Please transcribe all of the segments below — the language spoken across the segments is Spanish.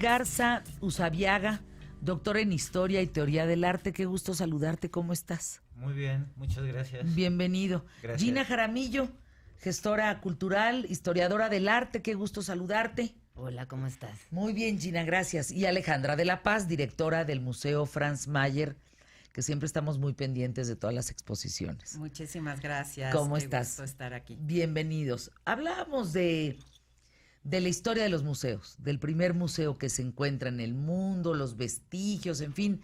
Garza Usabiaga, doctor en Historia y Teoría del Arte. Qué gusto saludarte, ¿cómo estás? Muy bien, muchas gracias. Bienvenido. Gracias. Gina Jaramillo, gestora cultural, historiadora del arte, qué gusto saludarte. Hola, ¿cómo estás? Muy bien, Gina, gracias. Y Alejandra de la Paz, directora del Museo Franz Mayer, que siempre estamos muy pendientes de todas las exposiciones. Muchísimas gracias. ¿Cómo Qué estás? gusto estar aquí. Bienvenidos. Hablábamos de la historia de los museos, del primer museo que se encuentra en el mundo, los vestigios, en fin.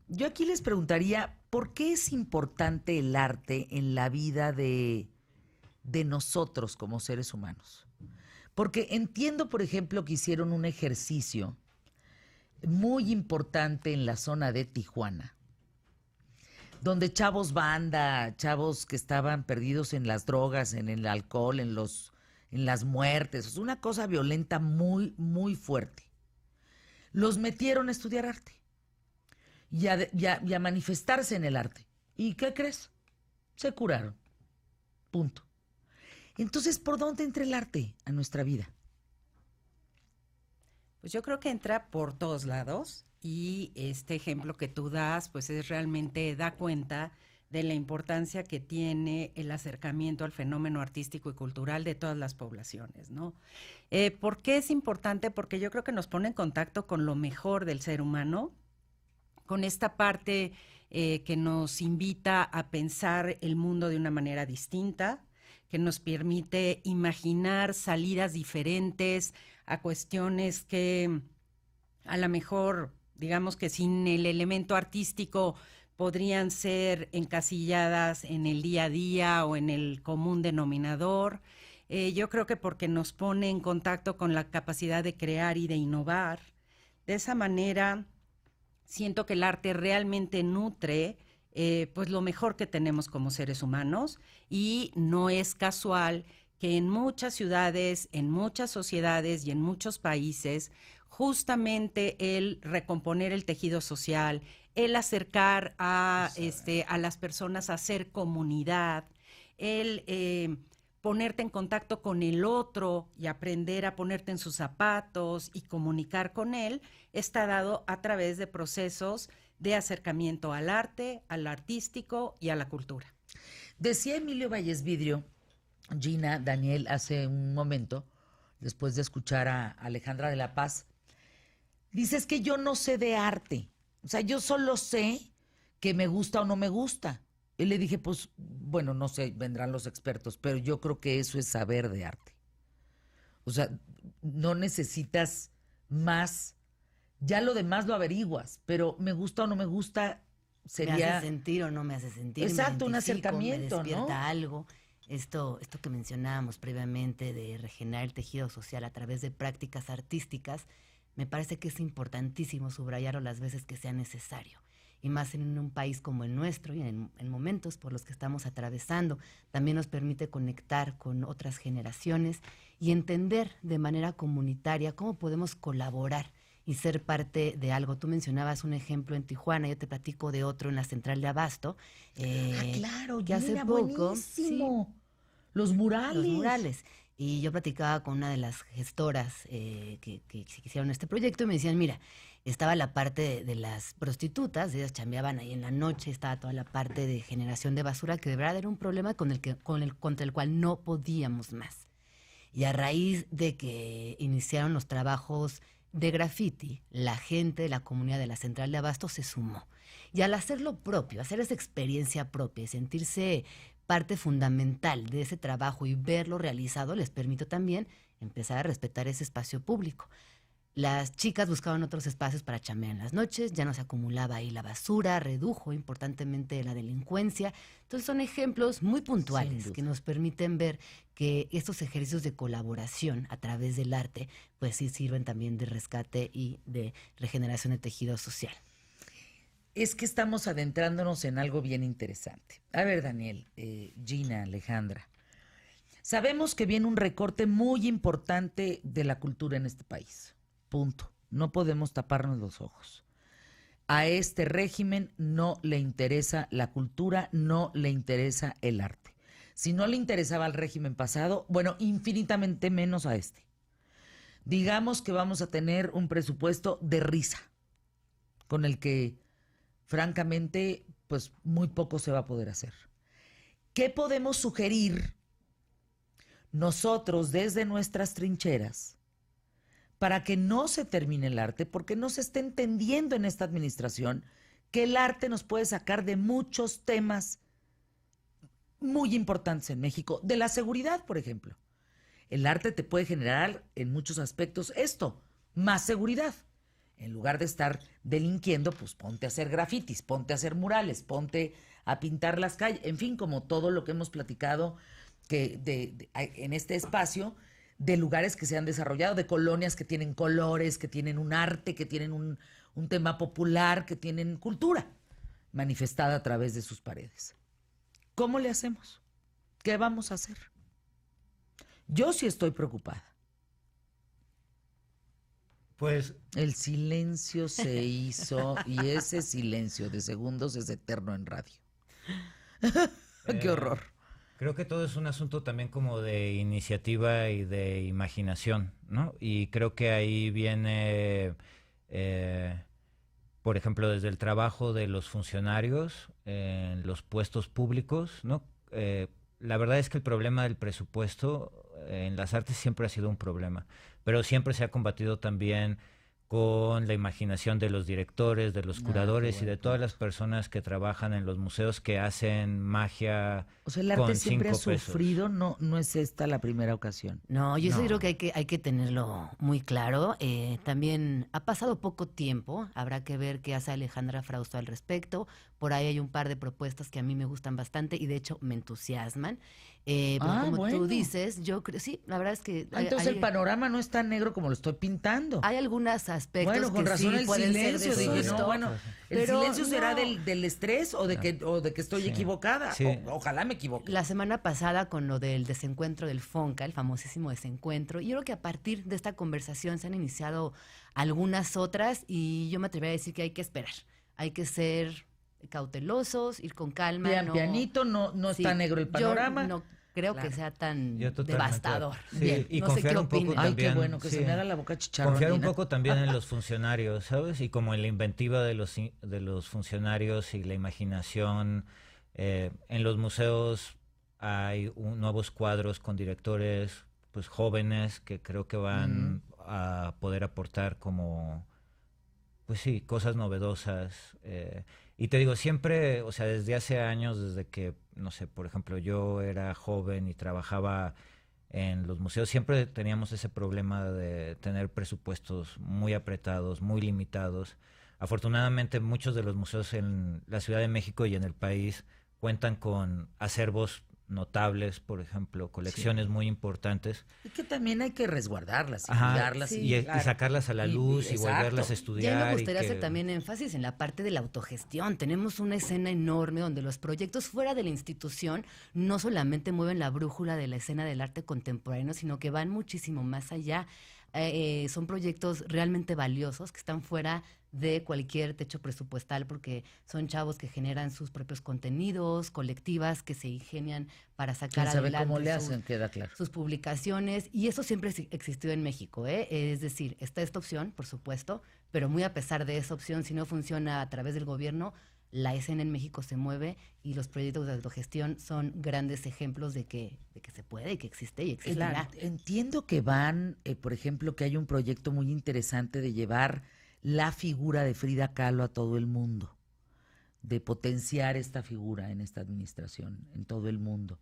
Yo aquí les preguntaría, ¿por qué es importante el arte en la vida de nosotros como seres humanos? Porque entiendo, por ejemplo, que hicieron un ejercicio muy importante en la zona de Tijuana, donde chavos banda, chavos que estaban perdidos en las drogas, en el alcohol, en las muertes, es una cosa violenta muy, muy fuerte. Los metieron a estudiar arte y a manifestarse en el arte. ¿Y qué crees? Se curaron. Punto. Entonces, ¿por dónde entra el arte a nuestra vida? Pues yo creo que entra por todos lados y este ejemplo que tú das, pues es realmente da cuenta de la importancia que tiene el acercamiento al fenómeno artístico y cultural de todas las poblaciones, ¿no? ¿Por qué es importante? Porque yo creo que nos pone en contacto con lo mejor del ser humano, con esta parte que nos invita a pensar el mundo de una manera distinta, que nos permite imaginar salidas diferentes a cuestiones que a lo mejor, digamos que sin el elemento artístico podrían ser encasilladas en el día a día o en el común denominador. Yo creo que porque nos pone en contacto con la capacidad de crear y de innovar. De esa manera, siento que el arte realmente nutre pues lo mejor que tenemos como seres humanos, y no es casual que en muchas ciudades, en muchas sociedades y en muchos países, justamente el recomponer el tejido social, el acercar a las personas a hacer comunidad, el ponerte en contacto con el otro y aprender a ponerte en sus zapatos y comunicar con él, está dado a través de procesos de acercamiento al arte, al artístico y a la cultura. Decía Emilio Valles Vidrio, Gina, Daniel, hace un momento, después de escuchar a Alejandra de la Paz, dices que yo no sé de arte. O sea, yo solo sé que me gusta o no me gusta. Y le dije, pues, bueno, no sé, vendrán los expertos, pero yo creo que eso es saber de arte. O sea, no necesitas más. Ya lo demás lo averiguas, pero me gusta o no me gusta sería... ¿Me hace sentir o no me hace sentir? Exacto, un acercamiento, me despierta, ¿no? algo. Esto que mencionábamos previamente de regenerar el tejido social a través de prácticas artísticas, me parece que es importantísimo subrayarlo las veces que sea necesario. Y más en un país como el nuestro y en momentos por los que estamos atravesando, también nos permite conectar con otras generaciones y entender de manera comunitaria cómo podemos colaborar y ser parte de algo. Tú mencionabas un ejemplo en Tijuana, yo te platico de otro en la Central de Abasto. Claro, que hace poco, buenísimo. sí, Los murales. los murales. Y yo platicaba con una de las gestoras que hicieron este proyecto y me decían, mira, estaba la parte de las prostitutas, ellas chambeaban ahí en la noche, estaba toda la parte de generación de basura, que de verdad era un problema contra el cual no podíamos más. Y a raíz de que iniciaron los trabajos de graffiti, la gente de la comunidad de la Central de Abasto se sumó. Y al hacerlo propio, hacer esa experiencia propia y sentirse parte fundamental de ese trabajo y verlo realizado, les permitió también empezar a respetar ese espacio público. Las chicas buscaban otros espacios para chambear en las noches, ya no se acumulaba ahí la basura, redujo importantemente la delincuencia. Entonces son ejemplos muy puntuales que nos permiten ver que estos ejercicios de colaboración a través del arte, pues sí sirven también de rescate y de regeneración de tejido social. Es que estamos adentrándonos en algo bien interesante. A ver, Daniel, Gina, Alejandra, sabemos que viene un recorte muy importante de la cultura en este país. Punto. No podemos taparnos los ojos. A este régimen no le interesa la cultura, no le interesa el arte. Si no le interesaba al régimen pasado, bueno, infinitamente menos a este. Digamos que vamos a tener un presupuesto de risa, con el que, francamente, pues muy poco se va a poder hacer. ¿Qué podemos sugerir nosotros desde nuestras trincheras para que no se termine el arte? Porque no se está entendiendo en esta administración que el arte nos puede sacar de muchos temas muy importantes en México, de la seguridad, por ejemplo. El arte te puede generar en muchos aspectos esto, más seguridad. En lugar de estar delinquiendo, pues ponte a hacer grafitis, ponte a hacer murales, ponte a pintar las calles, en fin, como todo lo que hemos platicado en este espacio, de lugares que se han desarrollado, de colonias que tienen colores, que tienen un arte, que tienen un tema popular, que tienen cultura manifestada a través de sus paredes. ¿Cómo le hacemos? ¿Qué vamos a hacer? Yo sí estoy preocupada. Pues El silencio se hizo y ese silencio de segundos es eterno en radio. ¡Qué horror! creo que todo es un asunto también como de iniciativa y de imaginación, ¿no? Y creo que ahí viene, por ejemplo, desde el trabajo de los funcionarios en los puestos públicos, ¿no? La verdad es que el problema del presupuesto en las artes siempre ha sido un problema, pero siempre se ha combatido también con la imaginación de los directores, de los curadores y de todas las personas que trabajan en los museos que hacen magia. O sea, el arte con siempre ha 5 pesos. sufrido, no es esta la primera ocasión. No, yo sí No. creo que hay que tenerlo muy claro. También ha pasado poco tiempo, habrá que ver qué hace Alejandra Frausto al respecto. Por ahí hay un par de propuestas que a mí me gustan bastante y de hecho me entusiasman. Pero como bueno. tú dices, yo creo, sí, la verdad es que Entonces el panorama no es tan negro como lo estoy pintando. hay algunos aspectos Bueno, con que razón sí el pueden ser silencio. de Dije, susto. no, bueno, el pero silencio será no. del estrés o de que estoy Sí. equivocada. Sí. Ojalá me equivoque. La semana pasada con lo del desencuentro del FONCA, el famosísimo desencuentro, yo creo que a partir de esta conversación se han iniciado algunas otras y yo me atrevería a decir que hay que esperar, hay que ser cautelosos, ir con calma. Pianito, no Sí, está negro el panorama. Yo no creo Claro. que sea tan Yo totalmente devastador. Sí, Bien, y no sé confiar qué un poco opinen. Ay, también. qué bueno, que se sí. me haga la boca chicharrón. Confiar un Dina. poco también en los funcionarios, ¿sabes? Y como en la inventiva de los funcionarios y la imaginación. En los museos hay nuevos cuadros con directores pues jóvenes que creo que van a poder aportar como, pues sí, cosas novedosas. Y te digo, siempre, o sea, desde hace años, desde que, no sé, por ejemplo, yo era joven y trabajaba en los museos, siempre teníamos ese problema de tener presupuestos muy apretados, muy limitados. Afortunadamente, muchos de los museos en la Ciudad de México y en el país cuentan con acervos notables, por ejemplo, colecciones muy importantes. Y que también hay que resguardarlas y Ajá, cuidarlas. sí, y claro. sacarlas a la luz y exacto. volverlas a Y estudiar. a mí me gustaría y hacer que- también énfasis en la parte de la autogestión. Tenemos una escena enorme donde los proyectos fuera de la institución no solamente mueven la brújula de la escena del arte contemporáneo, sino que van muchísimo más allá. Son proyectos realmente valiosos que están fuera de cualquier techo presupuestal porque son chavos que generan sus propios contenidos, colectivas que se ingenian para sacar ¿Quién sabe adelante cómo le sus- hacen? Queda claro. sus publicaciones, y eso siempre existió en México, ¿eh? Es decir, está esta opción, por supuesto, pero muy a pesar de esa opción, si no funciona a través del gobierno, la escena en México se mueve y los proyectos de autogestión son grandes ejemplos de que se puede y que existe y existirá. Entiendo que van, por ejemplo, que hay un proyecto muy interesante de llevar la figura de Frida Kahlo a todo el mundo, de potenciar esta figura en esta administración, en todo el mundo.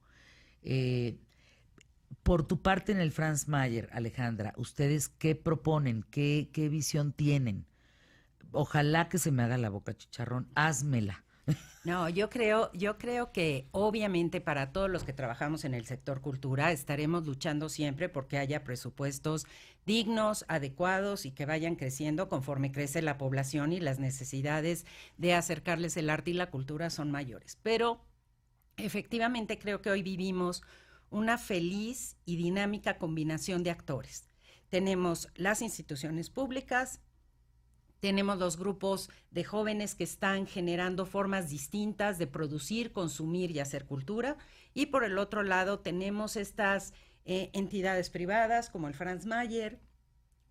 Por tu parte en el Franz Mayer, Alejandra, ¿ustedes qué proponen? ¿Qué visión tienen? Ojalá que se me haga la boca chicharrón, házmela. No, yo creo que obviamente para todos los que trabajamos en el sector cultura estaremos luchando siempre porque haya presupuestos dignos, adecuados y que vayan creciendo conforme crece la población y las necesidades de acercarles el arte y la cultura son mayores. Pero efectivamente creo que hoy vivimos una feliz y dinámica combinación de actores. Tenemos las instituciones públicas, tenemos los grupos de jóvenes que están generando formas distintas de producir, consumir y hacer cultura. Y por el otro lado tenemos estas entidades privadas como el Franz Mayer,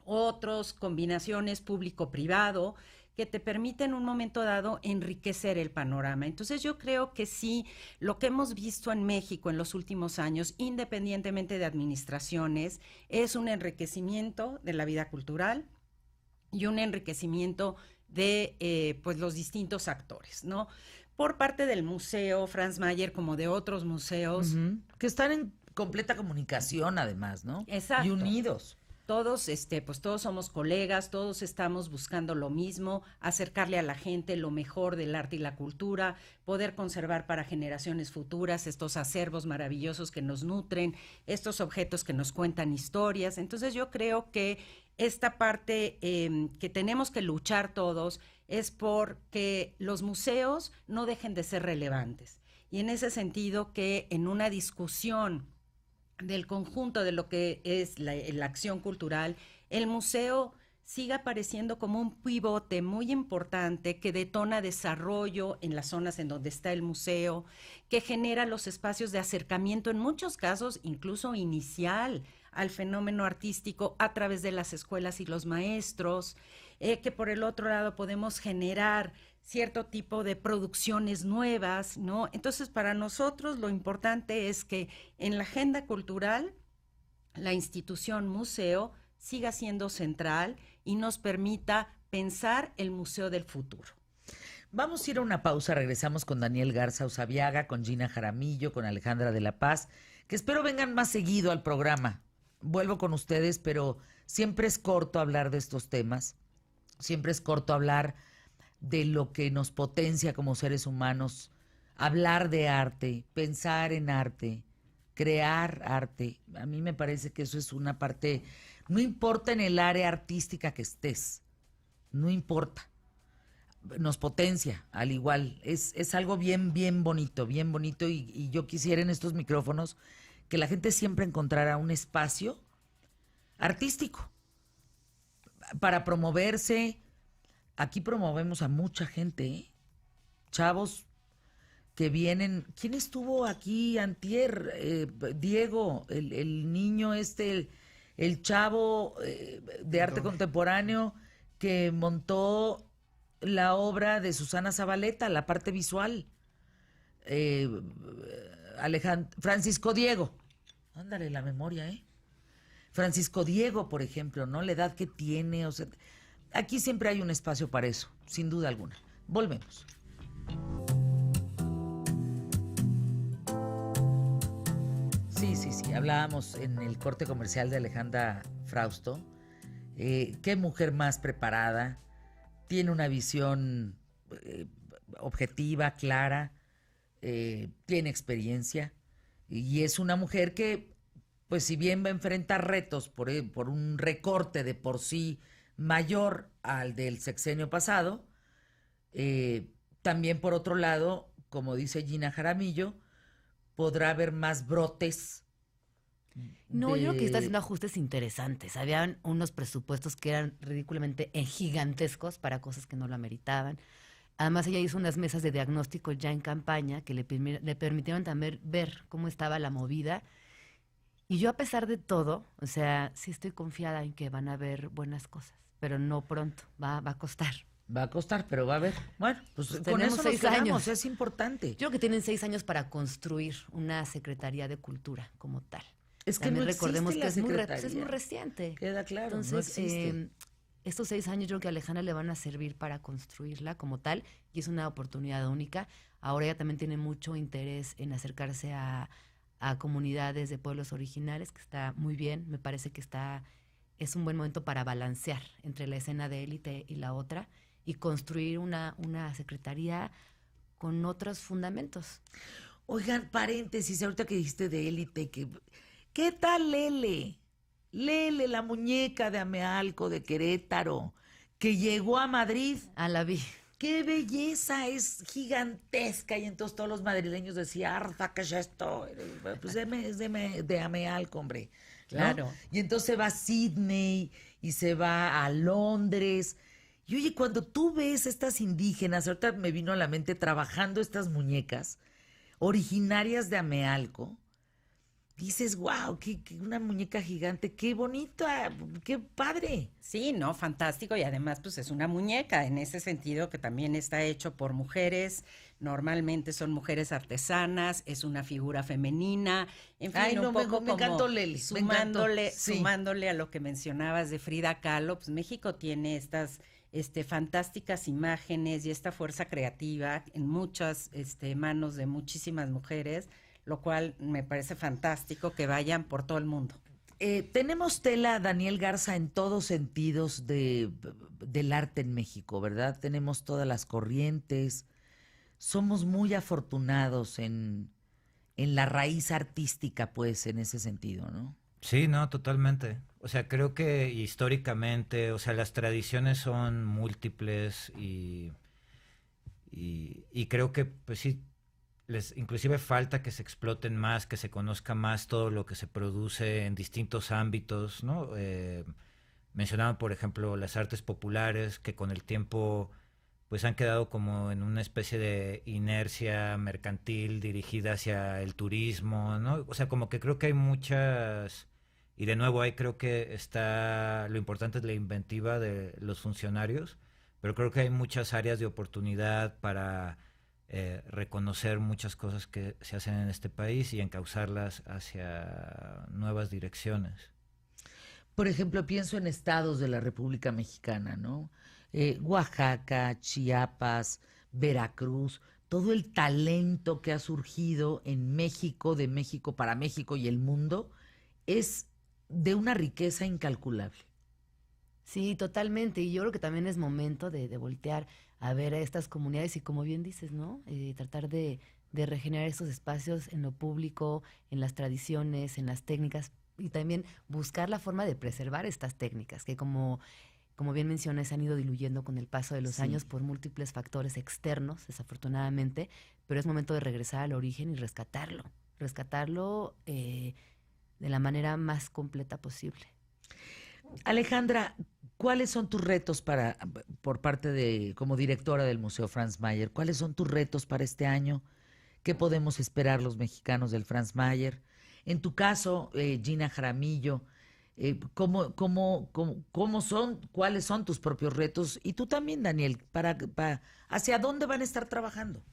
otros combinaciones público-privado que te permiten en un momento dado enriquecer el panorama. Entonces yo creo que sí, lo que hemos visto en México en los últimos años, independientemente de administraciones, es un enriquecimiento de la vida cultural y un enriquecimiento de pues los distintos actores, ¿no? Por parte del museo Franz Mayer como de otros museos. Que están en completa comunicación además, ¿no? Exacto. Y unidos. Todos, pues todos somos colegas, todos estamos buscando lo mismo, acercarle a la gente lo mejor del arte y la cultura, poder conservar para generaciones futuras estos acervos maravillosos que nos nutren, estos objetos que nos cuentan historias. Entonces yo creo que esta parte que tenemos que luchar todos es por que los museos no dejen de ser relevantes. Y en ese sentido que en una discusión del conjunto de lo que es la acción cultural, el museo siga apareciendo como un pivote muy importante que detona desarrollo en las zonas en donde está el museo, que genera los espacios de acercamiento, en muchos casos incluso inicial, al fenómeno artístico a través de las escuelas y los maestros, que por el otro lado podemos generar cierto tipo de producciones nuevas, ¿no? Entonces, para nosotros lo importante es que en la agenda cultural la institución museo siga siendo central y nos permita pensar el museo del futuro. Vamos a ir a una pausa, regresamos con Daniel Garza Usabiaga, con Gina Jaramillo, con Alejandra de la Paz, que espero vengan más seguido al programa. Vuelvo con ustedes, pero siempre es corto hablar de estos temas, siempre es corto hablar de lo que nos potencia como seres humanos, hablar de arte, pensar en arte, crear arte. A mí me parece que eso es una parte, no importa en el área artística que estés, no importa, nos potencia al igual, es algo bien bonito, y yo quisiera en estos micrófonos que la gente siempre encontrara un espacio artístico para promoverse. Aquí promovemos a mucha gente, ¿eh? Chavos que vienen. ¿Quién estuvo aquí antier? Diego, el niño el chavo de arte contemporáneo que montó la obra de Susana Zabaleta, la parte visual. Francisco Diego. Ándale, la memoria, ¿eh? Francisco Diego, por ejemplo, ¿no? La edad que tiene, o sea, aquí siempre hay un espacio para eso, sin duda alguna. Volvemos. Sí. Hablábamos en el corte comercial de Alejandra Frausto. Qué mujer más preparada. Tiene una visión objetiva, clara. Tiene experiencia. Y es una mujer que, pues si bien va a enfrentar retos por un recorte de por sí mayor al del sexenio pasado, también por otro lado, como dice Gina Jaramillo, podrá haber más brotes. No, yo creo que está haciendo ajustes interesantes. Habían unos presupuestos que eran ridículamente gigantescos para cosas que no lo ameritaban. Además, ella hizo unas mesas de diagnóstico ya en campaña que le permitieron también ver cómo estaba la movida. Y yo, a pesar de todo, o sea, sí estoy confiada en que van a haber buenas cosas, pero no pronto, va a costar. Va a costar, pero va a haber. Bueno, pues con tenemos eso 6 nos quedamos, años. es importante. Yo creo que tienen 6 años para construir una Secretaría de Cultura como tal. Es que también no recordemos que existe es muy reciente. Queda claro, Entonces, no existe. estos 6 años yo creo que a Alejandra le van a servir para construirla como tal, y es una oportunidad única. Ahora ella también tiene mucho interés en acercarse a comunidades de pueblos originales, que está muy bien. Me parece que es un buen momento para balancear entre la escena de élite y la otra, y construir una secretaría con otros fundamentos. Oigan, paréntesis, ahorita que dijiste de élite, ¿qué tal Lele? Lele, la muñeca de Amealco, de Querétaro, que llegó a Madrid. La vi. ¡Qué belleza! Es gigantesca. Y entonces todos los madrileños decían, ¡Arza, qué es esto! Pues es de Amealco, hombre, ¿no? Claro. Y entonces se va a Sydney y se va a Londres. Y oye, cuando tú ves estas indígenas, ahorita me vino a la mente trabajando estas muñecas originarias de Amealco, dices, wow, una muñeca gigante, qué bonita, qué padre. Sí, no, fantástico, y además pues es una muñeca en ese sentido que también está hecho por mujeres, normalmente son mujeres artesanas, es una figura femenina, en fin, Ay, un no, poco me encantó, como Leli, me encantó. Sí. sumándole a lo que mencionabas de Frida Kahlo, pues México tiene estas fantásticas imágenes y esta fuerza creativa en muchas manos de muchísimas mujeres, lo cual me parece fantástico que vayan por todo el mundo. Tenemos tela, Daniel Garza, en todos sentidos del arte en México, ¿verdad? Tenemos todas las corrientes. Somos muy afortunados en la raíz artística, pues, en ese sentido, ¿no? Sí, no, totalmente. O sea, creo que históricamente, o sea, las tradiciones son múltiples y creo que, pues sí, les inclusive falta que se exploten más, que se conozca más todo lo que se produce en distintos ámbitos, ¿no? Mencionaban, por ejemplo, las artes populares, que con el tiempo pues han quedado como en una especie de inercia mercantil dirigida hacia el turismo, ¿no? O sea, como que creo que hay muchas, y de nuevo ahí creo que está, lo importante es la inventiva de los funcionarios, pero creo que hay muchas áreas de oportunidad para reconocer muchas cosas que se hacen en este país y encauzarlas hacia nuevas direcciones. Por ejemplo, pienso en estados de la República Mexicana, ¿no? Oaxaca, Chiapas, Veracruz, todo el talento que ha surgido en México, de México para México y el mundo, es de una riqueza incalculable. Sí, totalmente. Y yo creo que también es momento de voltear a ver a estas comunidades y como bien dices, ¿no? Tratar de regenerar estos espacios en lo público, en las tradiciones, en las técnicas y también buscar la forma de preservar estas técnicas que como bien mencionas, se han ido diluyendo con el paso de los años por múltiples factores externos, desafortunadamente, pero es momento de regresar al origen y rescatarlo de la manera más completa posible. Alejandra, ¿cuáles son tus retos por parte de, como directora del Museo Franz Mayer, cuáles son tus retos para este año? ¿Qué podemos esperar los mexicanos del Franz Mayer? En tu caso, Gina Jaramillo, cuáles son tus propios retos? Y tú también, Daniel, ¿hacia dónde van a estar trabajando?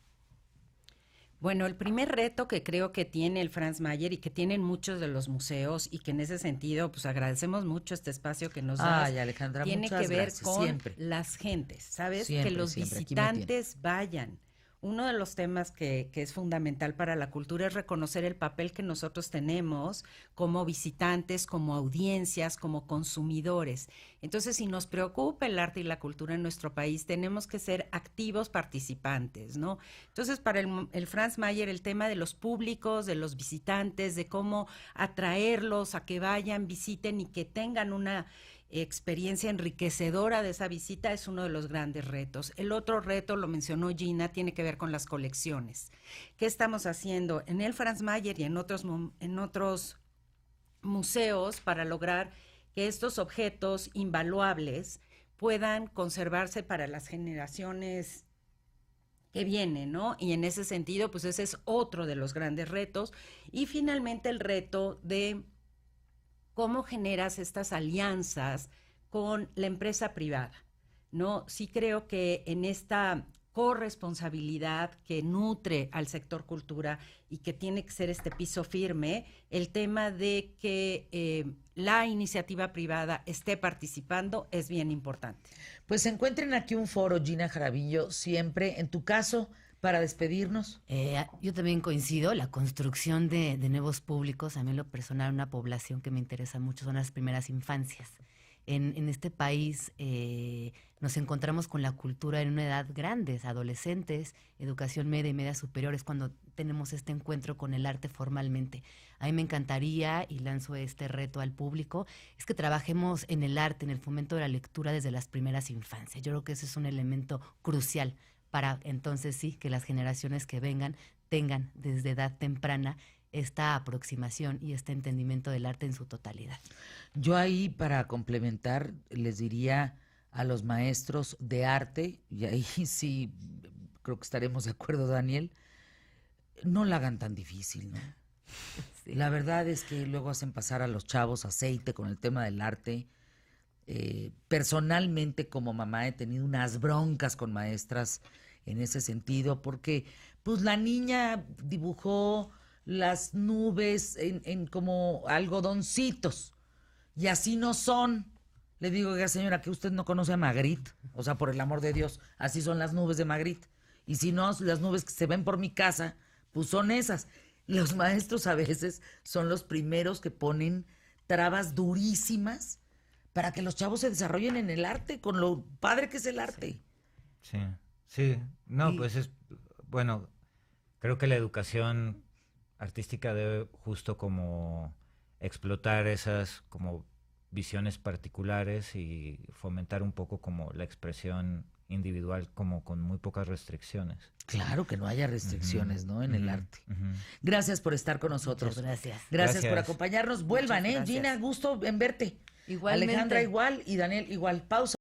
Bueno, el primer reto que creo que tiene el Franz Mayer y que tienen muchos de los museos y que en ese sentido pues agradecemos mucho este espacio que nos das, Alejandra, tiene muchas que ver gracias. con Siempre. las gentes, ¿sabes? Siempre, que los siempre. visitantes vayan. Uno de los temas que es fundamental para la cultura es reconocer el papel que nosotros tenemos como visitantes, como audiencias, como consumidores. Entonces, si nos preocupa el arte y la cultura en nuestro país, tenemos que ser activos participantes, ¿no? Entonces, para el Franz Mayer, el tema de los públicos, de los visitantes, de cómo atraerlos a que vayan, visiten y que tengan una experiencia enriquecedora de esa visita es uno de los grandes retos. El otro reto, lo mencionó Gina, tiene que ver con las colecciones. ¿Qué estamos haciendo en el Franz Mayer y en otros museos para lograr que estos objetos invaluables puedan conservarse para las generaciones que vienen, ¿no? Y en ese sentido, pues ese es otro de los grandes retos. Y finalmente el reto de cómo generas estas alianzas con la empresa privada, ¿no? Sí creo que en esta corresponsabilidad que nutre al sector cultura y que tiene que ser este piso firme, el tema de que la iniciativa privada esté participando es bien importante. Pues encuentren aquí un foro, Gina Jaramillo, siempre. En tu caso, para despedirnos. Yo también coincido, la construcción de nuevos públicos, a mí en lo personal una población que me interesa mucho son las primeras infancias. En este país nos encontramos con la cultura en una edad grande, adolescentes, educación media y media superior, es cuando tenemos este encuentro con el arte formalmente. A mí me encantaría, y lanzo este reto al público, es que trabajemos en el arte, en el fomento de la lectura desde las primeras infancias. Yo creo que ese es un elemento crucial para entonces sí, que las generaciones que vengan tengan desde edad temprana esta aproximación y este entendimiento del arte en su totalidad. Yo ahí, para complementar, les diría a los maestros de arte, y ahí sí creo que estaremos de acuerdo, Daniel, no la hagan tan difícil, ¿no? Sí. Sí. La verdad es que luego hacen pasar a los chavos aceite con el tema del arte. Personalmente, como mamá, he tenido unas broncas con maestras en ese sentido, porque pues la niña dibujó las nubes en como algodoncitos, y así no son. Le digo, oiga, señora, que usted no conoce a Magritte, o sea, por el amor de Dios, así son las nubes de Magritte. Y si no, las nubes que se ven por mi casa, pues son esas. Los maestros a veces son los primeros que ponen trabas durísimas para que los chavos se desarrollen en el arte, con lo padre que es el arte. Sí, sí. No, Y- pues es, bueno, creo que la educación artística debe justo como explotar esas como visiones particulares y fomentar un poco como la expresión individual como con muy pocas restricciones. Claro, que no haya restricciones, ¿no? En el Ujú, arte. ujú. Gracias por estar con nosotros. Muchas gracias. Gracias por Gracias. acompañarnos. Vuelvan, Muchas ¿eh? gracias. Gina, gusto en verte. Igualmente. Alejandra igual y Daniel igual. Pausa.